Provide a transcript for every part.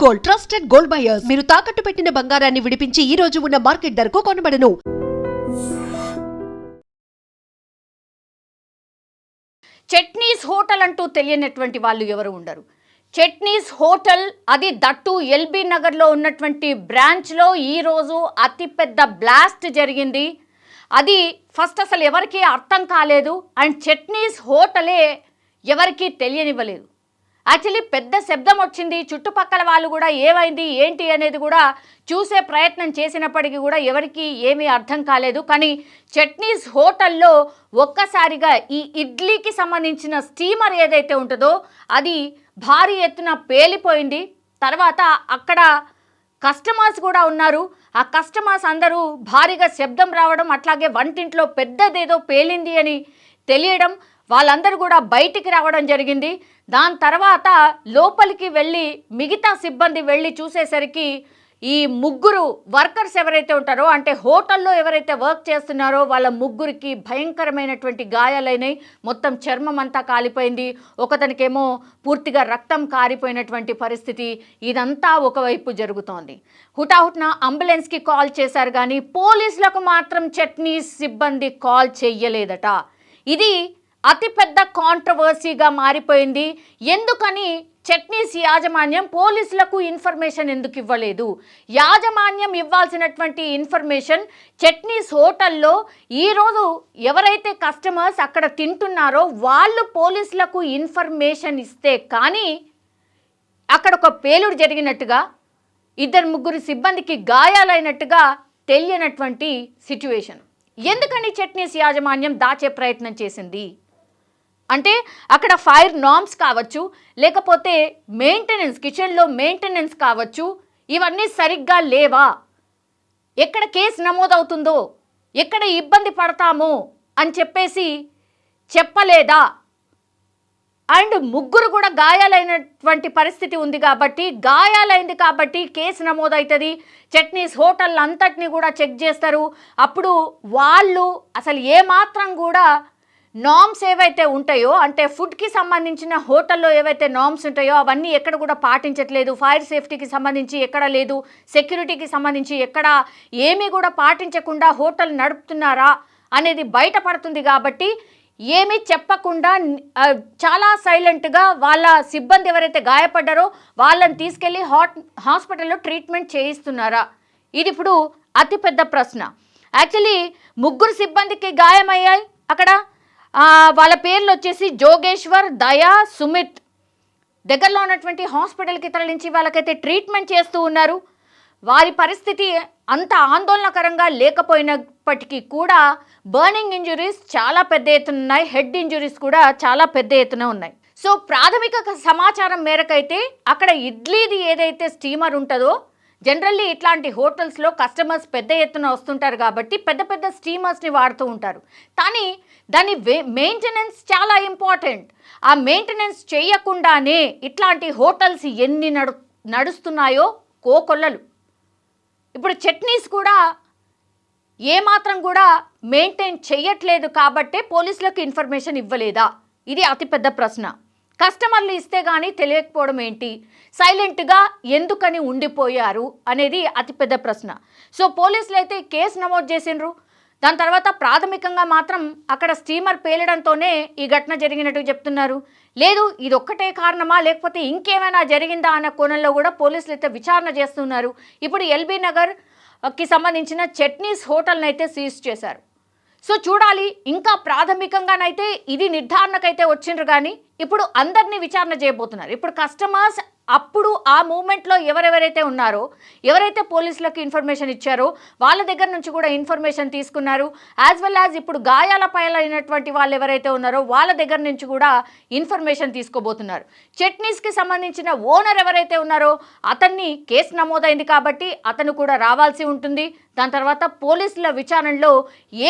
Gold, trusted gold buyers. మీరు తాకట్టు పెట్టిన బంగారాన్ని విడిపించి ఈ రోజు ఉన్న మార్కెట్ ధరకు కొనబడను. చట్నీస్ హోటల్ అంటూ తెలియనటువంటి వాళ్ళు ఎవరు ఉండరు. చట్నీస్ హోటల్, అది దట్టు ఎల్బీ నగర్లో ఉన్నటువంటి బ్రాంచ్లో ఈరోజు అతిపెద్ద బ్లాస్ట్ జరిగింది. అది ఫస్ట్ అసలు ఎవరికీ అర్థం కాలేదు. అండ్ చట్నీస్ హోటలే ఎవరికీ తెలియనివ్వలేదు. యాక్చువల్లీ పెద్ద శబ్దం వచ్చింది. చుట్టుపక్కల వాళ్ళు కూడా ఏమైంది ఏంటి అనేది కూడా చూసే ప్రయత్నం చేసినప్పటికీ కూడా ఎవరికి ఏమీ అర్థం కాలేదు. కానీ చట్నీస్ హోటల్లో ఒక్కసారిగా ఈ ఇడ్లీకి సంబంధించిన స్టీమర్ ఏదైతే ఉంటుందో అది భారీ ఎత్తున పేలిపోయింది. తర్వాత అక్కడ కస్టమర్స్ కూడా ఉన్నారు. ఆ కస్టమర్స్ అందరూ భారీగా శబ్దం రావడం, అట్లాగే వంటింట్లో పెద్దదేదో పేలింది అని తెలియడం, వాళ్ళందరూ కూడా బయటికి రావడం జరిగింది. దాని తర్వాత లోపలికి వెళ్ళి మిగతా సిబ్బంది వెళ్ళి చూసేసరికి ఈ ముగ్గురు వర్కర్స్ ఎవరైతే ఉంటారో, అంటే హోటల్లో ఎవరైతే వర్క్ చేస్తున్నారో వాళ్ళ ముగ్గురికి భయంకరమైనటువంటి గాయాలైనాయి. మొత్తం చర్మం అంతా కాలిపోయింది. ఒకతనికేమో పూర్తిగా రక్తం కారిపోయినటువంటి పరిస్థితి. ఇదంతా ఒకవైపు జరుగుతోంది. హుటాహుట్న అంబులెన్స్కి కాల్ చేశారు, కానీ పోలీసులకు మాత్రం చట్నీస్ సిబ్బంది కాల్ చెయ్యలేదట. ఇది అతిపెద్ద కాంట్రవర్సీగా మారిపోయింది. ఎందుకని చట్నీస్ యాజమాన్యం పోలీసులకు ఇన్ఫర్మేషన్ ఎందుకు ఇవ్వలేదు? యాజమాన్యం ఇవ్వాల్సినటువంటి ఇన్ఫర్మేషన్ చట్నీస్ హోటల్లో ఈరోజు ఎవరైతే కస్టమర్స్ అక్కడ తింటున్నారో వాళ్ళు పోలీసులకు ఇన్ఫర్మేషన్ ఇస్తే కానీ అక్కడ ఒక పేలుడు జరిగినట్టుగా, ఇద్దరు ముగ్గురు సిబ్బందికి గాయాలైనట్టుగా తెలియనటువంటి సిచ్యువేషన్. ఎందుకని చట్నీస్ యాజమాన్యం దాచే ప్రయత్నం చేసింది అంటే అక్కడ ఫైర్ నార్మ్స్ కావచ్చు, లేకపోతే మెయింటెనెన్స్, కిచెన్లో మెయింటెనెన్స్ కావచ్చు, ఇవన్నీ సరిగ్గా లేవా? ఎక్కడ కేసు నమోదవుతుందో, ఎక్కడ ఇబ్బంది పడతామో అని చెప్పేసి చెప్పలేదా? అండ్ ముగ్గురు కూడా గాయాలైనటువంటి పరిస్థితి ఉంది కాబట్టి, గాయాలైంది కాబట్టి కేసు నమోదవుతుంది. చట్నీస్ హోటల్ అంతటిని కూడా చెక్ చేస్తారు. అప్పుడు వాళ్ళు అసలు ఏమాత్రం కూడా నార్మ్స్ ఏవైతే ఉంటాయో, అంటే ఫుడ్కి సంబంధించిన హోటల్లో ఏవైతే నార్మ్స్ ఉంటాయో అవన్నీ ఎక్కడ కూడా పాటించట్లేదు. ఫైర్ సేఫ్టీకి సంబంధించి ఎక్కడ లేదు, సెక్యూరిటీకి సంబంధించి ఎక్కడ ఏమీ కూడా పాటించకుండా హోటల్ నడుపుతున్నారా అనేది బయటపడుతుంది. కాబట్టి ఏమీ చెప్పకుండా చాలా సైలెంట్గా వాళ్ళ సిబ్బంది ఎవరైతే గాయపడ్డారో వాళ్ళని తీసుకెళ్ళి హాస్పిటల్లో ట్రీట్మెంట్ చేయిస్తున్నారా? ఇది ఇప్పుడు అతిపెద్ద ప్రశ్న. యాక్చువల్లీ ముగ్గురు సిబ్బందికి గాయమయ్యాయి. అక్కడ వాళ్ళ పేర్లు వచ్చేసి జోగేశ్వర్, దయా, సుమిత్. దగ్గరలో ఉన్నటువంటి హాస్పిటల్కి తరలించి వాళ్ళకైతే ట్రీట్మెంట్ చేస్తూ ఉన్నారు. వారి పరిస్థితి అంత ఆందోళనకరంగా లేకపోయినప్పటికీ కూడా బర్నింగ్ ఇంజురీస్ చాలా పెద్ద ఎత్తున ఉన్నాయి. హెడ్ ఇంజురీస్ కూడా చాలా పెద్ద ఎత్తున ఉన్నాయి. సో ప్రాథమిక సమాచారం మేరకైతే అక్కడ ఇడ్లీది ఏదైతే స్టీమర్ ఉంటుందో, జనరల్లీ ఇట్లాంటి హోటల్స్లో కస్టమర్స్ పెద్ద ఎత్తున వస్తుంటారు కాబట్టి పెద్ద పెద్ద స్టీమర్స్ని వాడుతూ ఉంటారు. కానీ దాని మెయింటెనెన్స్ చాలా ఇంపార్టెంట్. ఆ మెయింటెనెన్స్ చేయకుండానే ఇట్లాంటి హోటల్స్ ఎన్ని నడుస్తున్నాయో కోకొల్లలు. ఇప్పుడు చట్నీస్ కూడా ఏమాత్రం కూడా మెయింటైన్ చేయట్లేదు కాబట్టే పోలీసులకు ఇన్ఫర్మేషన్ ఇవ్వలేదా? ఇది అతిపెద్ద ప్రశ్న. కస్టమర్లు ఇస్తే కానీ తెలియకపోవడం ఏంటి? సైలెంట్గా ఎందుకని ఉండిపోయారు అనేది అతిపెద్ద ప్రశ్న. సో పోలీసులు అయితే కేసు నమోదు చేసిండ్రు. దాని తర్వాత ప్రాథమికంగా మాత్రం అక్కడ స్టీమర్ పేలడంతోనే ఈ ఘటన జరిగినట్టు చెప్తున్నారు. లేదు ఇది ఒక్కటే కారణమా, లేకపోతే ఇంకేమైనా జరిగిందా అన్న కోణంలో కూడా పోలీసులు అయితే విచారణ చేస్తున్నారు. ఇప్పుడు ఎల్బీ నగర్కి సంబంధించిన చట్నీస్ హోటల్ని అయితే సీజ్ చేశారు. సో చూడాలి. ఇంకా ప్రాథమికంగానైతే ఇది నిర్ధారణకైతే వచ్చిండ్రు, కానీ ఇప్పుడు అందరినీ విచారణ చేయబోతున్నారు. ఇప్పుడు కస్టమర్స్ అప్పుడు ఆ మూమెంట్లో ఎవరెవరైతే ఉన్నారో, ఎవరైతే పోలీసులకు ఇన్ఫర్మేషన్ ఇచ్చారో వాళ్ళ దగ్గర నుంచి కూడా ఇన్ఫర్మేషన్ తీసుకున్నారు. యాజ్ వెల్ యాజ్ ఇప్పుడు గాయాల పాలైనటువంటి వాళ్ళు ఎవరైతే ఉన్నారో వాళ్ళ దగ్గర నుంచి కూడా ఇన్ఫర్మేషన్ తీసుకోబోతున్నారు. చట్నీస్కి సంబంధించిన ఓనర్ ఎవరైతే ఉన్నారో అతన్ని కేసు నమోదైంది కాబట్టి అతను కూడా రావాల్సి ఉంటుంది. దాని తర్వాత పోలీసుల విచారణలో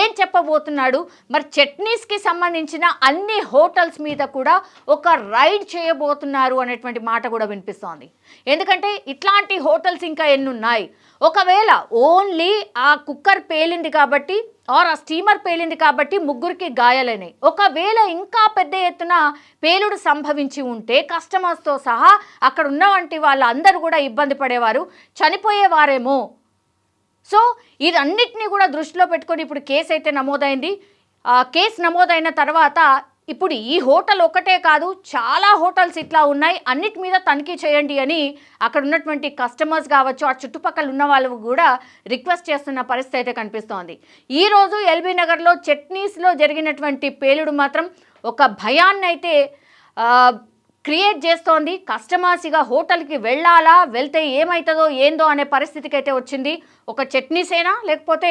ఏం చెప్పబోతున్నాడు, మరి చట్నీస్కి సంబంధించిన అన్ని హోటల్స్ మీద కూడా ఒక రైడ్ చేయబోతున్నారు అనేటువంటి మాట కూడా వినిపిస్తోంది. ఎందుకంటే ఇట్లాంటి హోటల్స్ ఇంకా ఎన్ని ఉన్నాయి, ఒకవేళ ఓన్లీ ఆ కుక్కర్ పేలింది కాబట్టి ఆ స్టీమర్ పేలింది కాబట్టి ముగ్గురికి గాయాలైనాయి, ఒకవేళ ఇంకా పెద్ద ఎత్తున పేలుడు సంభవించి ఉంటే కస్టమర్స్తో సహా అక్కడ ఉన్నవంటి వాళ్ళందరూ కూడా ఇబ్బంది పడేవారు, చనిపోయేవారేమో. సో ఇదన్నిటినీ కూడా దృష్టిలో పెట్టుకొని ఇప్పుడు కేసు అయితే నమోదైంది. కేసు నమోదైన తర్వాత ఇప్పుడు ఈ హోటల్ ఒకటే కాదు, చాలా హోటల్స్ ఇట్లా ఉన్నాయి, అన్నిటి మీద తనిఖీ చేయండి అని అక్కడ ఉన్నటువంటి కస్టమర్స్ కావచ్చు, ఆ చుట్టుపక్కల ఉన్న వాళ్ళు కూడా రిక్వెస్ట్ చేస్తున్న పరిస్థితి అయితే కనిపిస్తోంది. ఈరోజు ఎల్బీ నగర్లో చట్నీస్లో జరిగినటువంటి పేలుడు మాత్రం ఒక భయాన్ని అయితే క్రియేట్ చేస్తోంది. కస్టమర్స్ ఇక హోటల్కి వెళ్ళాలా, వెళ్తే ఏమవుతుందో ఏందో అనే పరిస్థితికి అయితే వచ్చింది. ఒక చట్నీసేనా లేకపోతే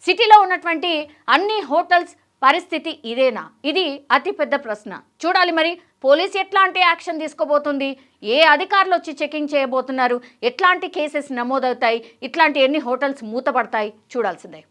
సిటీలో ఉన్నటువంటి అన్ని హోటల్స్ పరిస్థితి ఇదేనా? ఇది అతిపెద్ద ప్రశ్న. చూడాలి మరి పోలీసు ఎట్లాంటి యాక్షన్ తీసుకోబోతుంది, ఏ అధికారులు వచ్చి చెకింగ్ చేయబోతున్నారు, ఎట్లాంటి కేసెస్ నమోదవుతాయి, ఇట్లాంటి ఎన్ని హోటల్స్ మూతపడతాయి చూడాల్సిందే.